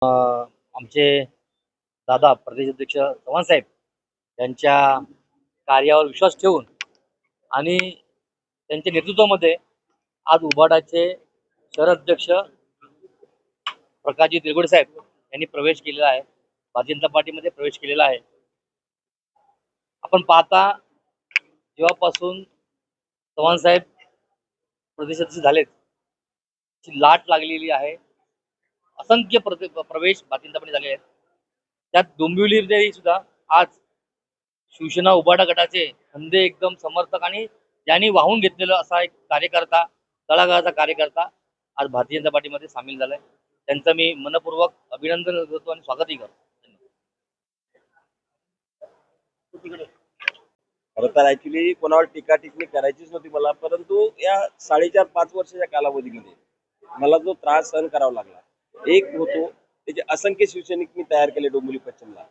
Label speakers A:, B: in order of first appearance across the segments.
A: आमचे दादा प्रदेशाध्यक्ष चव्हाण साहेब यांच्या कार्यावर विश्वास ठेवून आणि त्यांच्या नेतृत्वामध्ये आज उबाटाचे शहर अध्यक्ष प्रकाशजी तिरगुडे साहेब यांनी प्रवेश केलेला आहे, भारतीय जनता पार्टीमध्ये प्रवेश केलेला आहे. आपण पाहता जेव्हापासून चव्हाण साहेब प्रदेशाध्यक्ष झालेत, लाट लागलेली आहे. असंख्य प्रवेश भारतीय जनता पार्टी झाले आहेत. त्यात डोंबिवलीमध्ये सुद्धा आज शिवसेना उबाटा गटाचे खंदे एकदम समर्थक आणि ज्यांनी वाहून घेतलेलं असा एक कार्यकर्ता, तळागाळाचा कार्यकर्ता आज भारतीय जनता पार्टीमध्ये सामील झालाय. त्यांचं मी मनपूर्वक अभिनंदन करतो आणि स्वागतही करतो.
B: खरं तर ऍक्च्युली कोणावर टीका टिप्पणी करायचीच नव्हती मला, परंतु या 4.5-5 वर्षाच्या कालावधीमध्ये मला जो त्रास सहन करावा लागला, एक होतो त्याचे असंख्य शिवसैनिक मी तयार केले डोंबिवली पश्चिमला.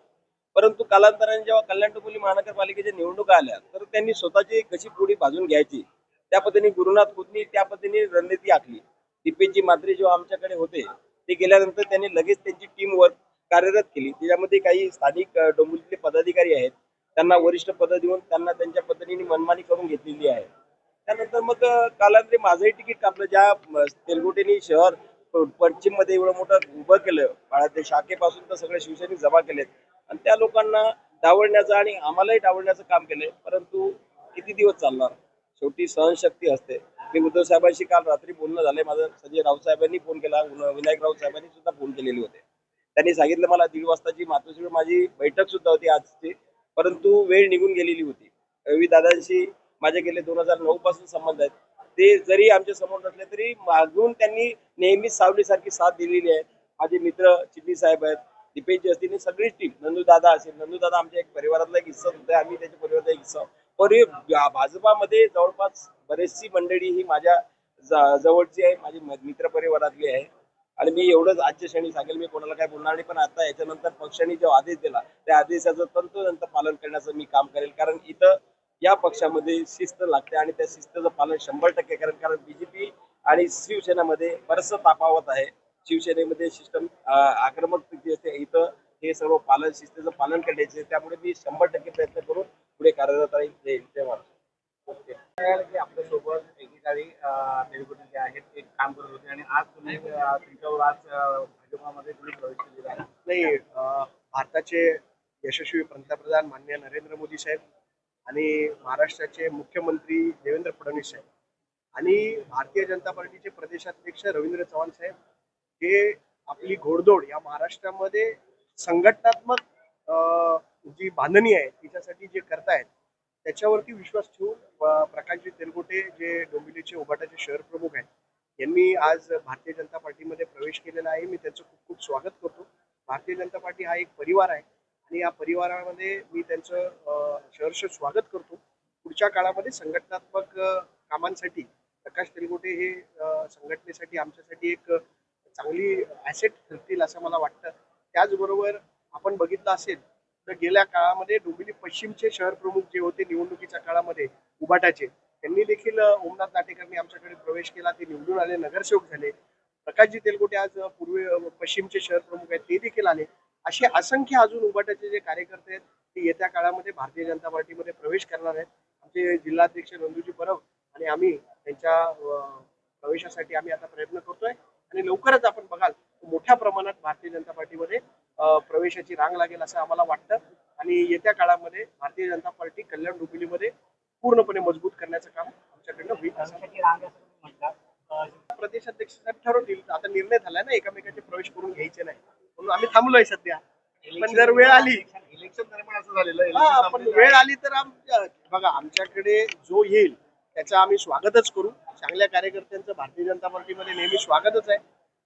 B: परंतु कालांतराने जेव्हा कल्याण डोंबिवली महानगरपालिकेच्या निवडणुका आल्या तर त्यांनी स्वतःची कशी पुढी भाजून घ्यायची त्या पद्धतीने गुरुनाथ खुदनी त्या पद्धतीने रणनीती आखली. दीपेशजी मात्रे जेव्हा आमच्याकडे होते ते गेल्यानंतर त्यांनी लगेच त्यांची टीम वर्क कार्यरत केली. त्याच्यामध्ये काही स्थानिक डोंबिवलीतले पदाधिकारी आहेत, त्यांना वरिष्ठ पद देऊन त्यांना त्यांच्या पद्धतीने मनमानी करून घेतलेली आहे. त्यानंतर मग कालांतरी माझंही तिकीट कापलं. ज्या तेलगुटेनी शहर पश्चिम मध्ये एवढं मोठं उभं केलं, बाळाच्या शाखेपासून तर सगळे शिवसैनिक जमा केलेत आणि त्या लोकांना डावलण्याचं आणि आम्हालाही डावलण्याचं काम केलंय. परंतु किती दिवस चालणार, शेवटी सहनशक्ती असते. मी उद्धव साहेबांशी काल रात्री बोलणं झालंय माझं. संजय राऊत साहेबांनी फोन केला, विनायक राऊत साहेबांनी सुद्धा फोन केलेले होते. त्यांनी सांगितलं मला 1:30 वाजताची मातोश्री माझी बैठक सुद्धा होती आजची, परंतु वेळ निघून गेलेली होती. रवी दादांशी माझे गेले 2009 पासून संबंध आहेत. ते जरी आमच्या समोर नसले तरी मागून त्यांनी नेहमीच सावलीसारखी साथ दिलेली आहे. माझे मित्र चिन्नी साहेब आहेत, दीपेशजी असतील, सगळीच टीम, नंदू दादा असेल. नंदू दादा आमच्या एक परिवारातला एक हिस्सा होते, आम्ही त्याच्या परिवाराचा एक हिस्सा. भाजपामध्ये जवळपास बरेचशी मंडळी ही माझ्या जवळची आहे, माझी मित्र परिवारातली आहे. आणि मी एवढंच आजच्या क्षणी सांगेल, मी कोणाला काय बोलणार नाही, पण आता याच्यानंतर पक्षाने जो आदेश दिला त्या आदेशाचं तंतोतंत पालन करण्याचं मी काम करेल. कारण इथं या पक्षामध्ये शिस्त लागते आणि त्या शिस्तीचं पालन 100% करेल. कारण बीजेपी आणि शिवसेनेमध्ये बरंचसं तफावत आहे. शिवसेनेमध्ये सिस्टम आक्रमकतेची असते, इथं हे सर्व पालन शिस्तीचं पालन करायचे. त्यामुळे मी 100% प्रयत्न करून पुढे कार्यरत राहील. की आपल्यासोबत एकेकाळी तेलगुटे जे आहेत ते काम करत होते आणि आज तुम्ही तुमच्यावर आज भाजपामध्ये तुम्ही प्रवेश केलेला आहे. नाही, भारताचे यशस्वी पंतप्रधान माननीय नरेंद्र मोदी साहेब आणि महाराष्ट्राचे मुख्यमंत्री देवेंद्र फडणवीस साहेब आणि भारतीय जनता पार्टीचे प्रदेशाध्यक्ष रवींद्र चव्हाण साहेब हे आपली घोडदौड या महाराष्ट्रामध्ये संघटनात्मक जी बांधणी आहे तिच्यासाठी जे करतायत त्याच्यावरती विश्वास ठेवून प्रकाशजी तेलगुटे जे डोंबिवलीचे उबाटाचे शहर प्रमुख आहेत यांनी आज भारतीय जनता पार्टीमध्ये प्रवेश केलेला आहे. मी त्यांचं खूप खूप स्वागत करतो. भारतीय जनता पार्टी हा एक परिवार आहे आणि या परिवारामध्ये मी त्यांचं सहर्ष स्वागत करतो. पुढच्या काळामध्ये संघटनात्मक कामांसाठी प्रकाश तेलगुटे हे संघटनेसाठी आमच्यासाठी एक चांगली ॲसेट ठरतील असं मला वाटतं. त्याचबरोबर आपण बघितलं असेल तर गेल्या काळामध्ये डोंबिवली पश्चिमचे शहर प्रमुख जे होते निवडणुकीच्या काळामध्ये उबाटाचे, त्यांनी देखील ओमनाथ नाटेकरनी आमच्याकडे प्रवेश केला, ते निवडून आले, नगरसेवक झाले. प्रकाशजी तेलगुटे आज पश्चिमचे शहर प्रमुख आहेत, ते देखील आले. असे असंख्य अजून उबाटाचे जे कार्यकर्ते आहेत ते येत्या काळामध्ये भारतीय जनता पार्टीमध्ये प्रवेश करणार आहेत. आमचे जिल्हाध्यक्ष नंदूजी परब आणि आम्ही त्यांच्या प्रवेशासाठी आम्ही आता प्रयत्न करतोय आणि लवकरच आपण बघाल मोठ्या प्रमाणात भारतीय जनता पार्टीमध्ये प्रवेशाची रांग लागेल असं आम्हाला वाटतं. आणि येत्या काळामध्ये भारतीय जनता पार्टी कल्याण डोंबिवलीमध्ये पूर्णपणे मजबूत करण्याचं काम आमच्याकडनं होईल. प्रदेशाध्यक्ष साहेब ठरवतील. आता निर्णय झालाय ना, एकमेकांचे प्रवेश करून घ्यायचे नाही म्हणून आम्ही थांबलोय सध्या. पण जर वेळ आली, इलेक्शन दरम्यान असं झालेलं, पण वेळ आली तर बघा आमच्याकडे जो येईल त्याचं आम्ही स्वागतच करू. चांगल्या कार्यकर्त्यांचं भारतीय जनता पार्टीमध्ये नेहमी स्वागतच आहे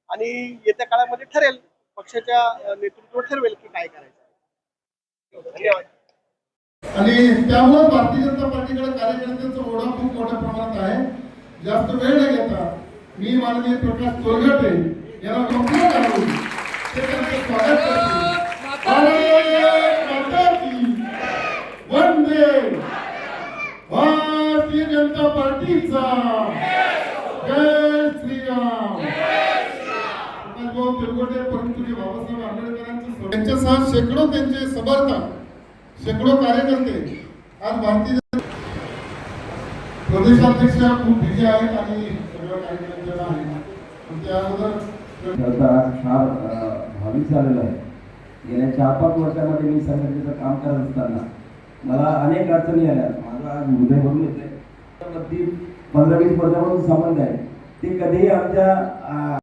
B: आणि येत्या काळामध्ये ठरेल, पक्षाच्या नेतृत्व ठरवेल की काय करायचं. धन्यवाद.
C: आणि त्यामुळे भारतीय जनता पार्टीकडे कार्यकर्त्यांचा ओढा खूप मोठ्या प्रमाणात आहे. जास्त वेळ न घेता मी माननीय प्रकाश तोरगटे यांना स्वागत करतो. वंदे भारतीय जनता पार्टीचा जय श्रीराम. प्रकाश भाऊ तोरगटे लोकप्रिय बाबासाहेब आंबेडकरांचे त्यांच्यासह शेकडो त्यांचे समर्थक, शेकडो कार्यकर्ते आज भारतीय प्रदेशाध्यक्ष खूप बिझी आहेत आणि सगळं काही त्यांच्याकडे आहे. पण त्या अगोदर
D: आज फार भाविक झालेला आहे. गेल्या 4-5 वर्षामध्ये मी संघटनेचं काम करत असताना मला अनेक अडचणी आल्या. माझा आज हृदय भरून येते. 15-20 वर्षापासून संबंध आहे ते कधीही आमच्या